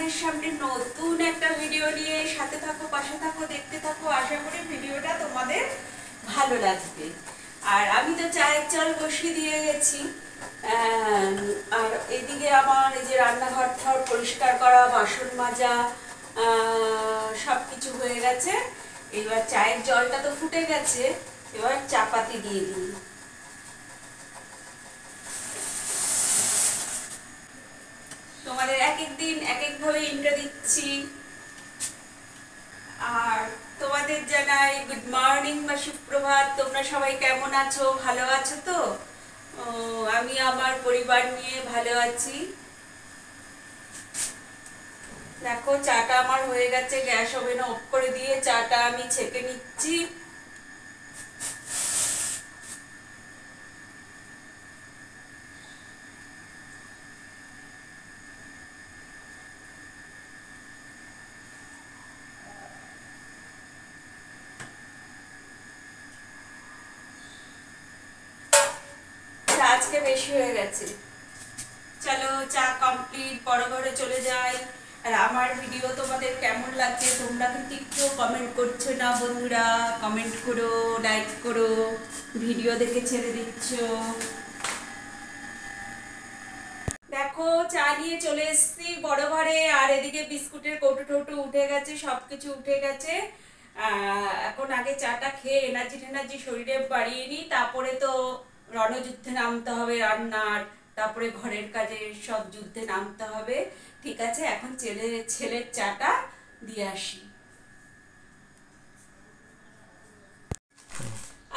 তোমাদের সামনে নতুন একটা ভিডিও নিয়ে সাথে থাকো, পাশে থাকো, দেখতে থাকো। আশা করি ভিডিওটা তোমাদের ভালো লাগবে। আর আমি তো চায়ের জল বসিয়ে দিয়ে গেছি। আর এদিকে আমার এই যে রান্নাঘর পরিষ্কার করা, বাসন মাজা সব কিছু হয়ে গেছে। এবার চায়ের জলটা তো ফুটে গেছে, এবার চা পাতি দিয়ে দিই। তোমাদের এক এক দিন এক এক ভাবে ইন্ট্রো দিচ্ছি। আর তোমাদের জানাই গুড মর্নিং বা সুপ্রভাত। তোমরা সবাই কেমন আছো? ভালো আছো তো? আমি আমার পরিবার নিয়ে ভালো আছি। দেখো চাটা আমার হয়ে গেছে, গ্যাস ওভেনে অফ করে দিয়ে চাটা আমি ছেঁকে নিচ্ছি। আজকে বেশি হয়ে গেছে। চলো চা কমপ্লিট, বড় ঘরে চলে যাই। আর আমার ভিডিও তোমাদের কেমন লাগছে তোমরা কিন্তু একটু কমেন্ট করছো না বন্ধুরা। কমেন্ট করো, লাইক করো, ভিডিও দেখে ছেড়ে দিচ্ছ। দেখো চা নিয়ে চলে এসেছি বড় ঘরে। আর এদিকে বিস্কুটের কৌটো টৌটো উঠে গেছে, সবকিছু উঠে গেছে। এখন আগে চাটা খেয়ে এনার্জি শরীরে বাড়িয়ে নিই, তারপরে তো রণযুদ্ধে নামতে হবে রান্নার, তারপরে ঘরের কাজে সব যুদ্ধে নামতে হবে। ঠিক আছে, এখন ছেলের চাটা দিয়ে আসি।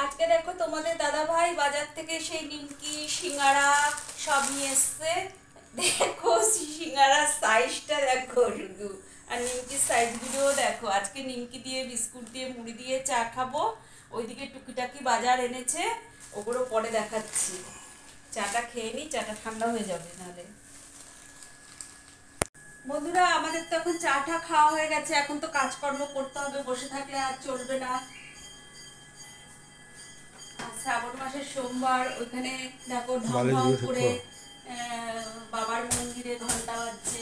আজকে দেখো তোমাদের দাদা ভাই বাজার থেকে সেই নিমকি সিঙ্গারা সব নিয়ে এসছে। দেখো সিঙ্গারার সাইজটা দেখো শুধু, আর নিমকির সাইজগুলোও দেখো। আজকে নিমকি দিয়ে, বিস্কুট দিয়ে, মুড়ি দিয়ে চা খাবো। ওইদিকে টুকিটাকি বাজার এনেছে, ওগুলো পরে দেখাচ্ছি। চাটা খেয়ে নিই, চাটা ঠান্ডা হয়ে যাবে নাহলে। বন্ধুরা আমাদের তো এখন চাটা খাওয়া হয়ে গেছে, এখন তো কাজকর্ম করতে হবে, বসে থাকলে আর চলবে না। শ্রাবণ মাসের সোমবার, ওইখানে দেখো ঢং ঢং করে বাবার মন্দিরে ঘন্টা বাজছে।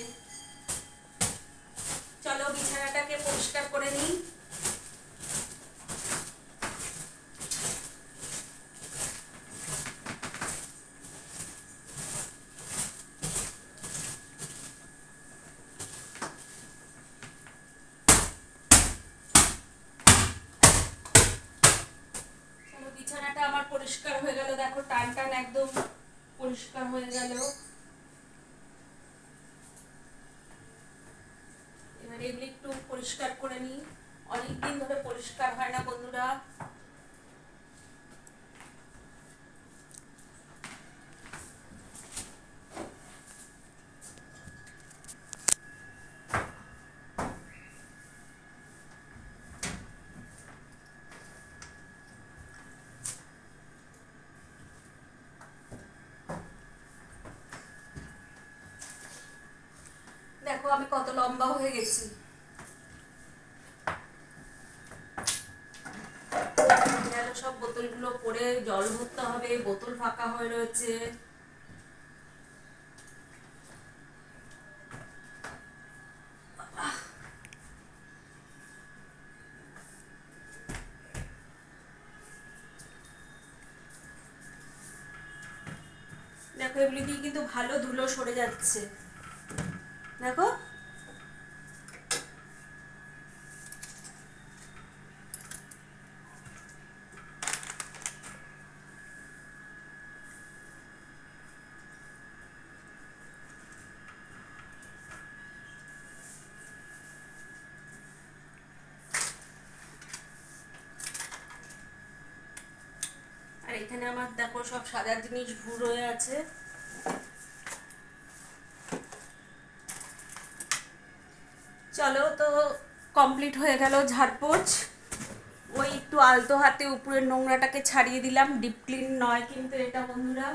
চলো বিছানাটাকে পরিষ্কার করে নিই। বিছানাটা আমার পরিষ্কার হয়ে গেল, দেখো টান টান একদম পরিষ্কার হয়ে গেল। এবার এগুলি একটু পরিষ্কার করে নিই, অনেকদিন ধরে পরিষ্কার হয় না বন্ধুরা। দেখো আমি কত লম্বা হয়ে গেছি। সব বোতলগুলো পরে জল ভরতে হবে, বোতল ফাঁকা হয়ে রয়েছে। দেখো এগুলি দিয়ে কিন্তু ভালো ধুলো সরে যাচ্ছে, দেখো। আর এখানে আমার দেখো সব সাজার জিনিস ভুল হয়ে আছে। চলো তো কমপ্লিট হয়ে গেল ঝাড়পোছ। ওই একটু আলতো হাতে উপরের নোংরাটাকে ছাড়িয়ে দিলাম, ডিপ ক্লিন নয় কিন্তু এটা বন্ধুরা।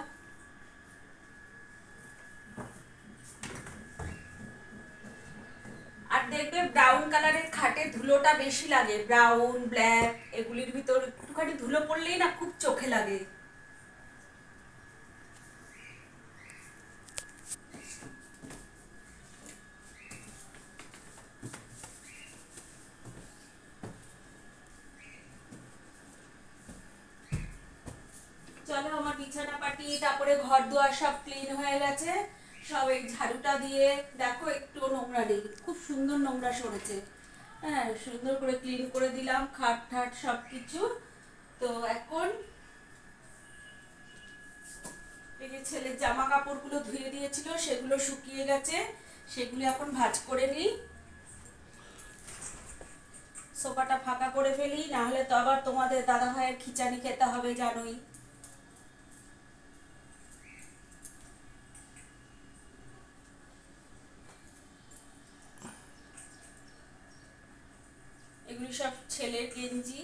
আর দেখবে ব্রাউন কালারের খাটে ধুলোটা বেশি লাগে, ব্রাউন ব্ল্যাক এগুলির ভিতর একটুখানি ধুলো পড়লেই না খুব চোখে লাগে। বিছানা পাটি, তারপরে ঘর দুয়ার সব ক্লিন হয়ে গেছে। সব এই ঝাড়ুটা দিয়ে দেখো একটু নোংরা নেই, খুব সুন্দর নোংরা সরেছে। হ্যাঁ, সুন্দর করে ক্লিন করে দিলাম খাট ঠাট সব কিছু। তো এখন এই যে ছেলের জামা কাপড়গুলো ধুয়ে দিয়েছিল সেগুলো শুকিয়ে গেছে, সেগুলো এখন ভাঁজ করে নিই। সোফাটা ফাঁকা করে ফেলি, না হলে তো আবার তোমাদের দাদা ভাইয়ের খিচাড়ি খেতে হবে জানোই। এগুলি সব ছেলের গেঞ্জি।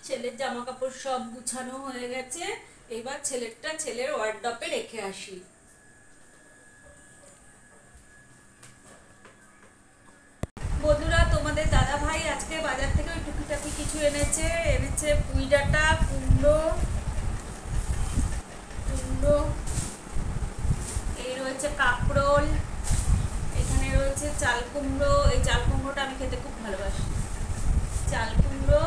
ছেলের জামা কাপড় সব গুছানো হয়ে গেছে, এবার ছেলেরটা ছেলের ওয়ার্ডরোবে রেখে আসি। বন্ধুরা, তোমাদের দাদা ভাই আজকে বাজার থেকে ওই টুকিটাকি কিছু এনেছে পুঁই ডাঁটা, কুমড়ো, এই রয়েছে কাঁকরোল, এখানে রয়েছে চাল কুমড়ো। এই চাল কুমড়োটা আমি খেতে খুব ভালোবাসি, চাল কুমড়ো।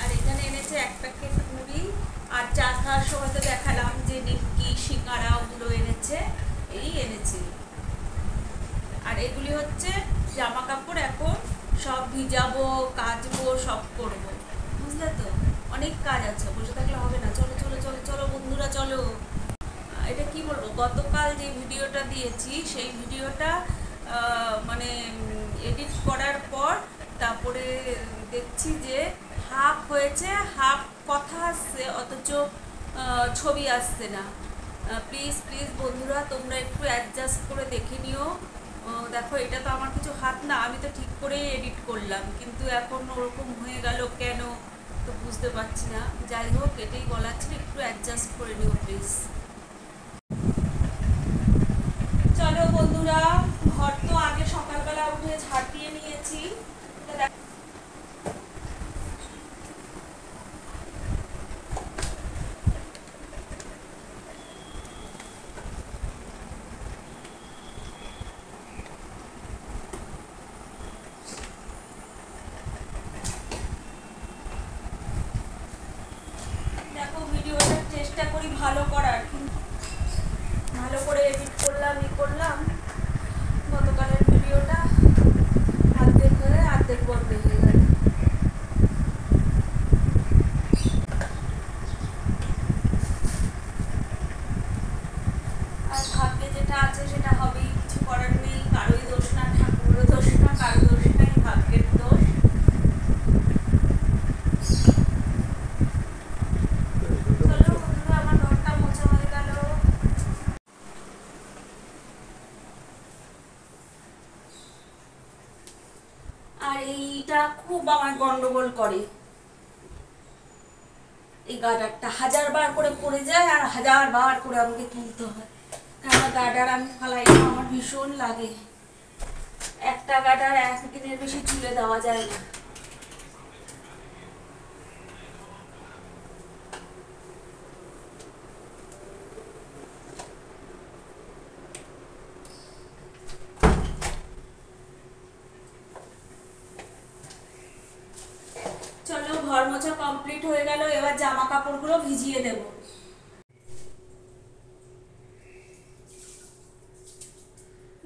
আর এখানে এনেছে এক প্যাকেট মুড়ি। আর চা খাওয়ার সময় তো দেখালাম যে নিমকি, সিঙ্গারা ওগুলো এনেছে, এই এনেছে। আর এগুলি হচ্ছে জামা কাপড়, এখন সব ভিজাবো, কাচবো, সব করবো, বুঝলে তো? অনেক কাজ আছে, বসে থাকলে হবে না। চলো চলো চলো চলো বন্ধুরা, চলো। এটা কি বলবো, গতকাল যে ভিডিওটা দিয়েছি সেই ভিডিওটা মানে এডিট করার পর তারপরে দেখছি যে হাফ হয়েছে, হাফ কথা আসছে, অথচ ছবি আসছে না। প্লিজ প্লিজ বন্ধুরা, তোমরা একটু অ্যাডজাস্ট করে দেখে নিও। দেখো, এটা তো আমার কিছু হাত না, আমি তো ঠিক করেই এডিট করলাম, কিন্তু এখন ওরকম হয়ে গেল কেন তো বুঝতে পারছি না। যাই হোক, এটাই বলার ছিল, একটু অ্যাডজাস্ট করে নিও প্লিজ। চলো বন্ধুরা, ঘর তো আগে সকালবেলা উঠে ঝাড় দিয়ে নিয়েছি। দেখো, ভিডিওটা চেষ্টা করি ভালো করার, কিন্তু ভালো করে এডিট করলাম, করলাম। গতকালের ভিডিওটা অর্ধেক হয়ে অর্ধেক বন্ধ হয়ে গেল। আর ভাগ্যে যেটা আছে সেটা হবেই, কিছু করার নেই। কারোই দোষ না, ঠাকুরেরও দোষ না, কারো দোষ নাই, ভাগ্যের দোষ। চলো বন্ধুরা, আমার ঘরটা মোছা হয়ে গেল। আর এইটা খুব আমার গন্ডগোল করে, এই গার্ডারটা 1000 বার করে পড়ে যায় আর 1000 বার করে আমাকে তুলতে হয়। কারণ গার্ডার আমি ফালাই না, আমার ভীষণ লাগে। একটা গার্ডার একদিনের বেশি ঝুলে দেওয়া যায় না। চলো, ঘর মোছা কমপ্লিট হয়ে গেল, এবার জামা কাপড়গুলো ভিজিয়ে দেব।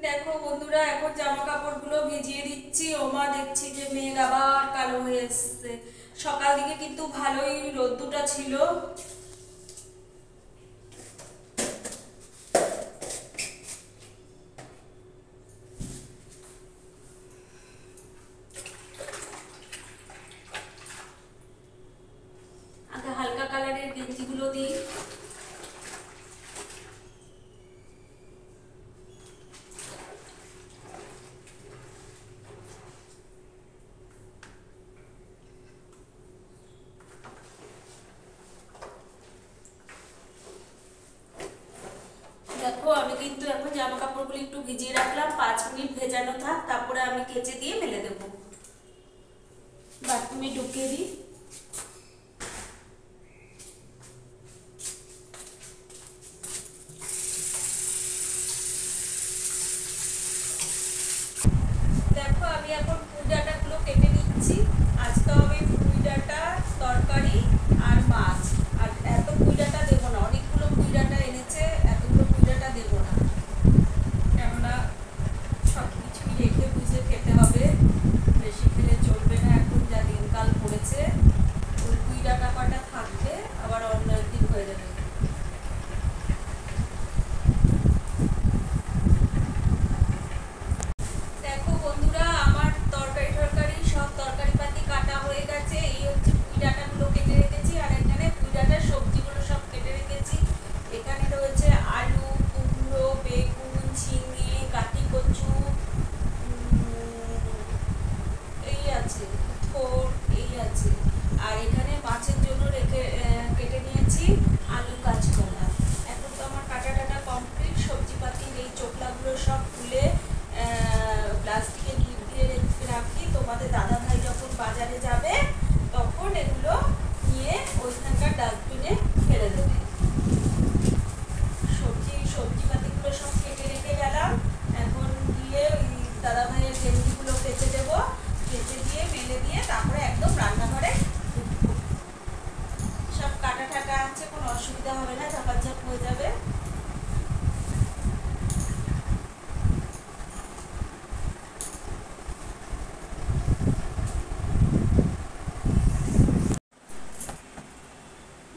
দেখো বন্ধুরা, এখন জামা কাপড়গুলো ভিজিয়ে দিচ্ছি। ওমা, দেখছি যে মেঘ আবার কালো হয়ে এসছে। সকাল দিকে কিন্তু ভালোই রোদ্দুরটা ছিল। আগে হালকা কালারের গেঞ্জিগুলো দিই। পটলগুলো একটু ভিজিয়ে রাখলাম, 5 মিনিট ভেজানো থাক, তারপরে আমি কেচে দিয়ে মেলে দেবো। বাথরুমে ঢুকিয়ে দিই। দেখো আমি এখন পুঁই ডাঁটাগুলো কেটে নিচ্ছি। আজকে হবে পুঁই ডাঁটা তরকারি আর মাছ। আর এত পুঁই ডাঁটা দেবো না, অনেকগুলো পুঁই ডাঁটা এনেছে, এতগুলো পুঁই ডাঁটা দেবো না, কেননা সব কিছুই রেখে বুঝে খেতে হবে, বেশি খেলে চলবে না। এখন যা দিনকাল পড়েছে, ওই পুঁই ডাঁটা কটা থাকবে, আবার অন্য একদিন হয়ে যাবে। দেখো বন্ধুরা, আমার তরকারি সব তরকারি পাতি কাটা হয়ে গেছে। এই হচ্ছে পুঁই ডাঁটাগুলো কেটে রেখেছি, আর এখানে পুঁই ডাঁটার সবজিগুলো সব কেটে রেখেছি। এখানে রয়েছে আলু, কুমড়ো, বেগুন, ঝিঙে, কাটি কচু, এই আছে থোড়, এই আছে। আর এখানে মাছের জন্য কেটে নিয়েছি আলু, কাঁচকলা। এখন তো আমার কাটা টাটা কমপ্লিট। সবজি পাতির এই চোখলাগুলো সব তুলে প্লাস্টিকে ক্লিপ দিয়ে রাখি। তোমাদের দাদা ভাই যখন বাজারে যাবে তখন এগুলো নিয়ে ওইখানকার ডাস্টবিনে ফেলে দেবে। সবজি পাতিগুলো সব কেটে রেখে গেলাম। এখন গিয়ে ওই দাদা ভাইয়ের গেঞ্জিগুলো কেচে দেবো, কেচে দিয়ে মেলে দিয়ে তারপরে একদম রান্নাঘরে ঢুকবো। সব কাটা ঠাটা আছে, কোনো অসুবিধা হবে না, ঝাপাঝাপ হয়ে যাবে।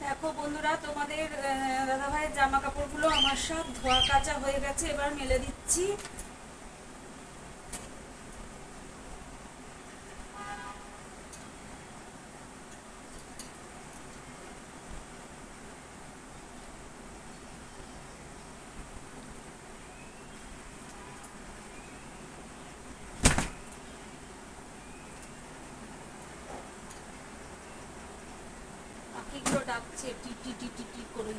দেখো বন্ধুরা, তোমাদের দাদা ভাইয়ের জামা কাপড়গুলো আমার সব ধোয়া কাচা হয়ে গেছে, এবার মেলে দিচ্ছি। পাখিগুলো ডাকছে টি টি টি টি করে।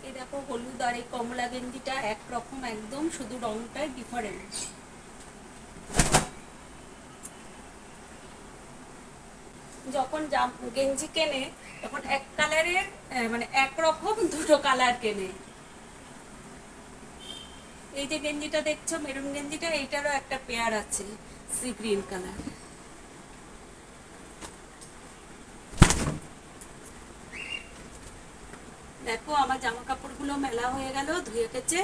এই দেখো হলুদ আর এই কমলা গেঞ্জিটা একরকম একদম, শুধু রংটাই ডিফারেন্ট। যখন গেঞ্জি কেনে তখন এক কালারের মানে একরকম দুটো কালার কেনে। এই যে গেঞ্জিটা দেখছো মেরুন গেঞ্জিটা, এইটারও একটা পেয়ার আছে সি গ্রিন কালার। দেখো আমার জামা কাপড়গুলো মেলা হয়ে গেল, ধুয়ে কেচে।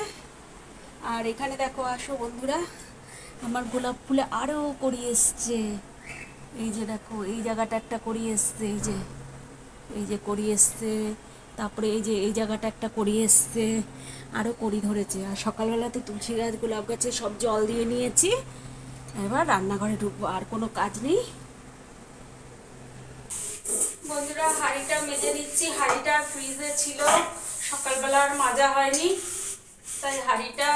আর এখানে দেখো, আসো বন্ধুরা, আমার গোলাপ ফুলে আরো কড়ি এসছে। এই যে দেখো, এই জায়গাটা একটা কড়ি এসছে, এই যে কড়ি এসছে। তারপরে এই যে এই জায়গাটা একটা কড়ি এসছে, আরো কড়ি ধরেছে। আর সকালবেলা তো তুলসী গাছ, গোলাপ গাছে সব জল দিয়ে নিয়েছি। এবার রান্নাঘরে ঢুকবো, আর কোনো কাজ নেই। বন্ধুরা, হাঁড়িটা মেজে দিচ্ছি। হাঁড়িটা ফ্রিজে ছিল, সকালবেলা আর মাজা হয়নি, তাই হাঁড়িটা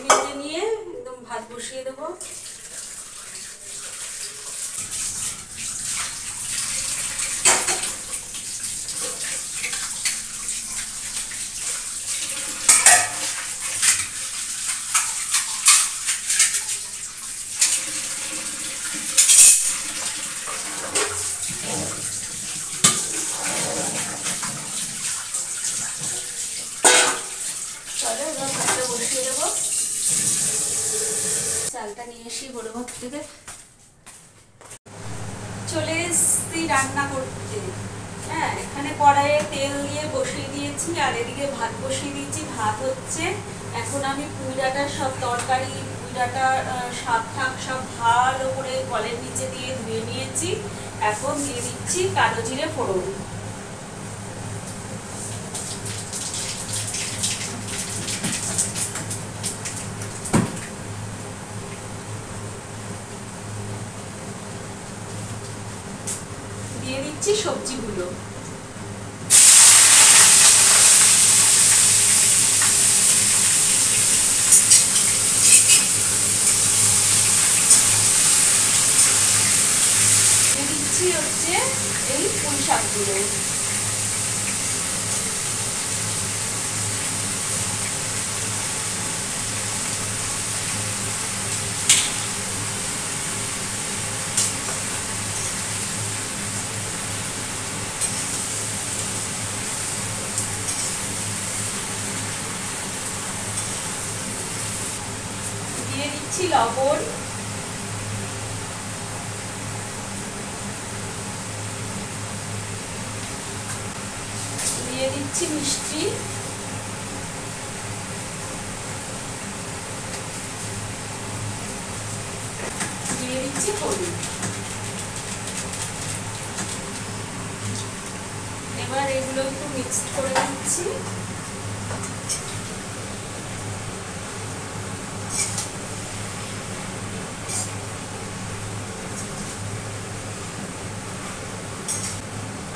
মেজে নিয়ে একদম ভাত বসিয়ে দেবো। চালটা নিয়ে এসি বড়ভাত থেকে। চলে এসছি রান্না করতে। হ্যাঁ, এখানে কড়াইয়ে তেল দিয়ে বসিয়ে দিয়েছি, আর এদিকে ভাত বসিয়ে দিয়েছি। ভাত হচ্ছে। এখন আমি পুঁই ডাঁটার সব তরকারি, পুঁই ডাঁটা শাক ঠাক সব ভালো করে কলের নিচে দিয়ে ধুয়ে নিয়েছি। এখন দিয়ে দিচ্ছি কালো জিরে ফোড়ন। দিয়ে দিচ্ছি সবজিগুলো। এই পুঁই শাকগুলো। দিয়ে দিচ্ছি লবণ, দিয়ে দিচ্ছি মিষ্টি, দিয়ে দিচ্ছি হলুদ। এবার এগুলো একটু মিক্সড করে দিচ্ছি।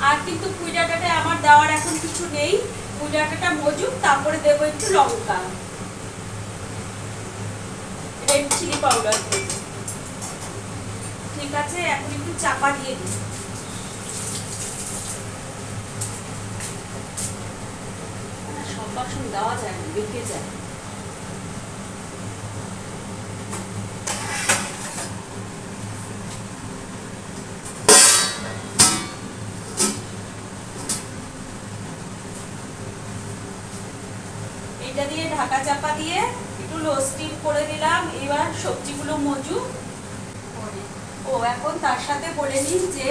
আর কিন্তু পুঁই ডাঁটাটা আমার দেওয়ার এখন কিছু নেই, পুঁই ডাঁটাটা মজুক, তারপরে দেবো একটু লঙ্কা, রেড চিলি পাউডার দেবো। ঠিক আছে, এখন একটু চাপা দিয়ে দিই। সব বাসন দেওয়া যায় না, বেঁকে যায়। এটা দিয়ে ঢাকা চাপা দিয়ে একটু লো স্টিম করে দিলাম। এবার সবজিগুলো মজুক। ও এখন তার সাথে বলে নিন যে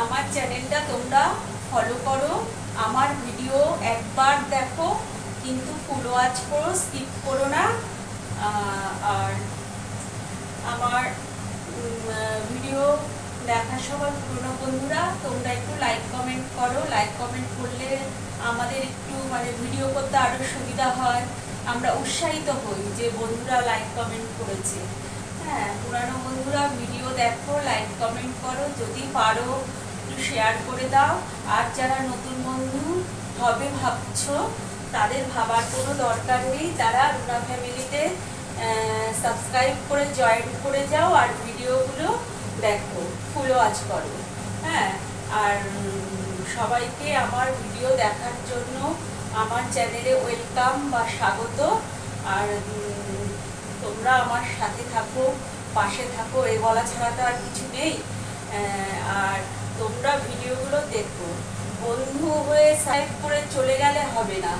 আমার চ্যানেলটা তোমরা ফলো করো, আমার ভিডিও একবার দেখো কিন্তু ফুল ওয়াচ করো, স্কিপ করো না। আর আমার ভিডিও দেখার সবার পুরনো বন্ধুরা তোমরা একটু লাইক কমেন্ট করো। লাইক কমেন্ট করলে আমাদের একটু মানে ভিডিও করতে আরো সুবিধা হয়, আমরা উৎসাহিত হই যে বন্ধুরা লাইক কমেন্ট করেছে। হ্যাঁ, পুরানো বন্ধুরা ভিডিও দেখো, লাইক কমেন্ট করো, যদি পারো একটু শেয়ার করে দাও। আর যারা নতুন বন্ধু হবে ভাবছো তাদের ভাবার কোনো দরকার নেই, তারা রুনা ফ্যামিলিতে সাবস্ক্রাইব করে জয়েন করে যাও আর ভিডিওগুলো দেখো, ফুল ওয়াচ করো। হ্যাঁ, আর সবাইকে আমার ভিডিও দেখার জন্য আমার চ্যানেলে ওয়েলকাম বা স্বাগত। আর তোমরা আমার সাথে থাকো, পাশে থাকো, এই বলা ছাড়া তো আর কিছু নেই। আর তোমরা ভিডিওগুলো দেখো। বন্ধু হয়ে সাইড করে চলে গেলে হবে না,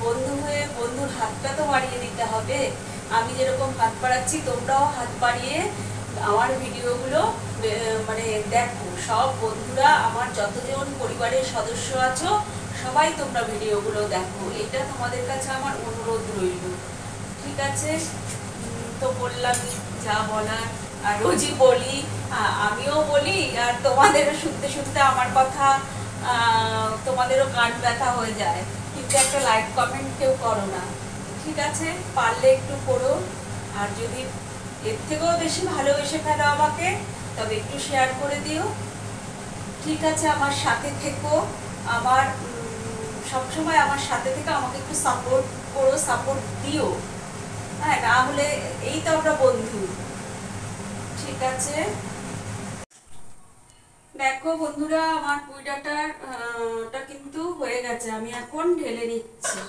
বন্ধু হয়ে বন্ধুর হাতটা তো বাড়িয়ে দিতে হবে। আমি যেরকম হাত বাড়াচ্ছি তোমরাও হাত বাড়িয়ে আমার ভিডিওগুলো মানে দেখো। সব বন্ধুরা আমার যতজন পরিবারের সদস্য আছো সবাই তোমরা ভিডিওগুলো দেখো, এটা তোমাদের কাছে আমার অনুরোধ রইল। ঠিক আছে, তো বললাম যা বলার, আর রোজই বলি, আমিও বলি আর তোমাদেরও শুনতে শুনতে আমার কথা তোমাদেরও কান ব্যথা হয়ে যায়, কিন্তু একটা লাইক কমেন্ট কেউ করো না। ঠিক আছে, পারলে একটু করো। আর যদি এর থেকেও বেশি ভালোবেসে ফেলো আমাকে তবে একটু শেয়ার করে দিও। ঠিক আছে, আমার সাথে থেকো, আমার সবসময় আমার সাথে থেকে আমাকে একটু সাপোর্ট করো, সাপোর্ট দিও। হ্যাঁ, না হলে এই তো আমরা বন্ধু। ঠিক আছে, দেখো বন্ধুরা আমার পুঁই ডাঁটাটা কিন্তু হয়ে গেছে, আমি এখন ঢেলে নিচ্ছি।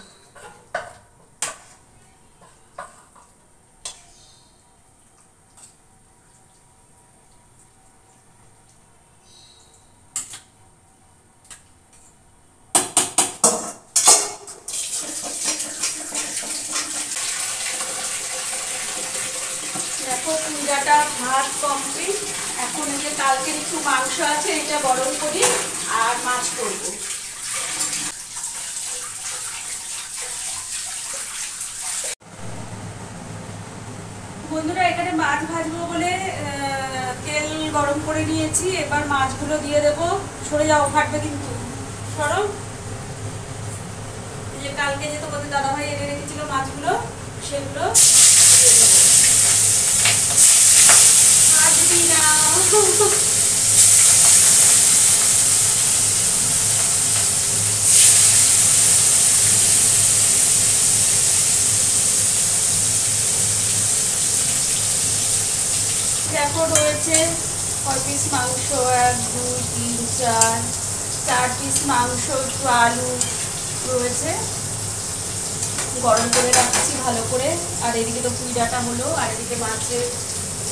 দেখো পুঁই ডাঁটা ভাত কমপ্লিট। এখন এই যে কালকের একটু মাংস আছে, এটা গরম করি আর মাছ করব। বন্ধুরা এখানে মাছ ভাজবো বলে তেল গরম করে নিয়েছি, এবার মাছগুলো দিয়ে দেবো। সরে যাও, ফাটবে কিন্তু, সরো। এই যে কালকে যে তোমাদের দাদাভাই এনে রেখেছিল মাছগুলো, সেগুলো দিয়ে দেবো। ভাজবি না। দেখো রয়েছে কয় পিস মাংস, 1 2 3 4 4 পিস মাংস, একটু আলু রয়েছে, গরম করে রাখছি ভালো করে। আর এদিকে তো পুঁই ডাঁটা হলো, আর এদিকে মাছের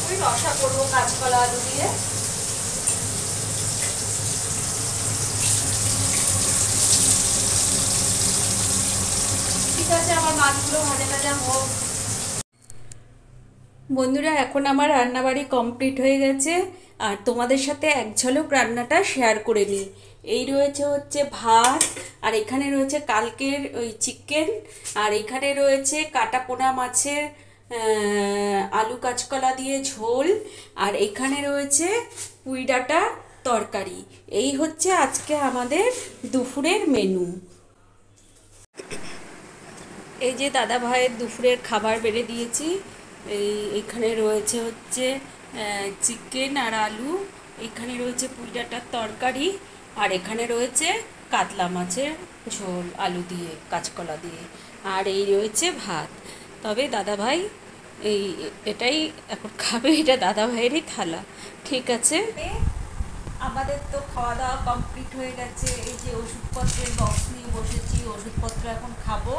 ওই রসা করবো কাঁচকলা আলু দিয়ে। ঠিক আছে, আমার মাছগুলো ভাজা ভাজা হোক। বন্ধুরা, এখন আমার রান্নাবাড়ি কমপ্লিট হয়ে গেছে, আর তোমাদের সাথে এক ঝলক রান্নাটা শেয়ার করে নিই। এই রয়েছে হচ্ছে ভাত, আর এখানে রয়েছে কালকের ওই চিকেন, আর এখানে রয়েছে কাটা পোনা মাছের আলু কাঁচকলা দিয়ে ঝোল, আর এখানে রয়েছে পুঁই ডাঁটা তরকারি। এই হচ্ছে আজকে আমাদের দুপুরের মেনু। এই যে দাদা ভাইয়ের দুপুরের খাবার বেড়ে দিয়েছি। এখানে রয়েছে হচ্ছে চিকেন আর আলু, এখানে রয়েছে পুঁই ডাঁটার তরকারি, আর এখানে রয়েছে কাতলা মাছের ঝোল আলু দিয়ে কাঁচকলা দিয়ে, আর এই রয়েছে ভাত। তবে দাদা ভাই এটাই এখন খাবে, এটা দাদা ভাইয়েরই থালা। ঠিক আছে, আমাদের তো খাওয়া দাওয়া কমপ্লিট হয়ে গেছে। এই যে ওষুধপত্রের বক্স নিয়ে বসেছি, ওষুধপত্র এখন খাবো।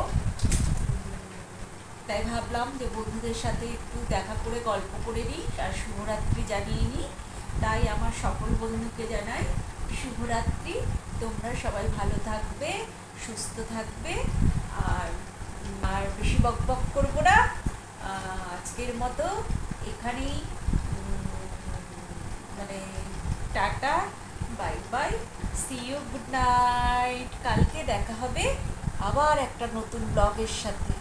তাই ভাবলাম যে বন্ধুদের সাথে একটু দেখা করে গল্প করে নিই আর শুভরাত্রি জানিয়ে নিই। তাই আমার সকল বন্ধুকে জানাই শুভরাত্রি। তোমরা সবাই ভালো থাকবে, সুস্থ থাকবে, আর আর বেশি বকবক করবো না। আজকের মতো এখানেই মানে tata, bye bye, see you, good night. কালকে দেখা হবে আবার একটা নতুন ব্লগের সাথে।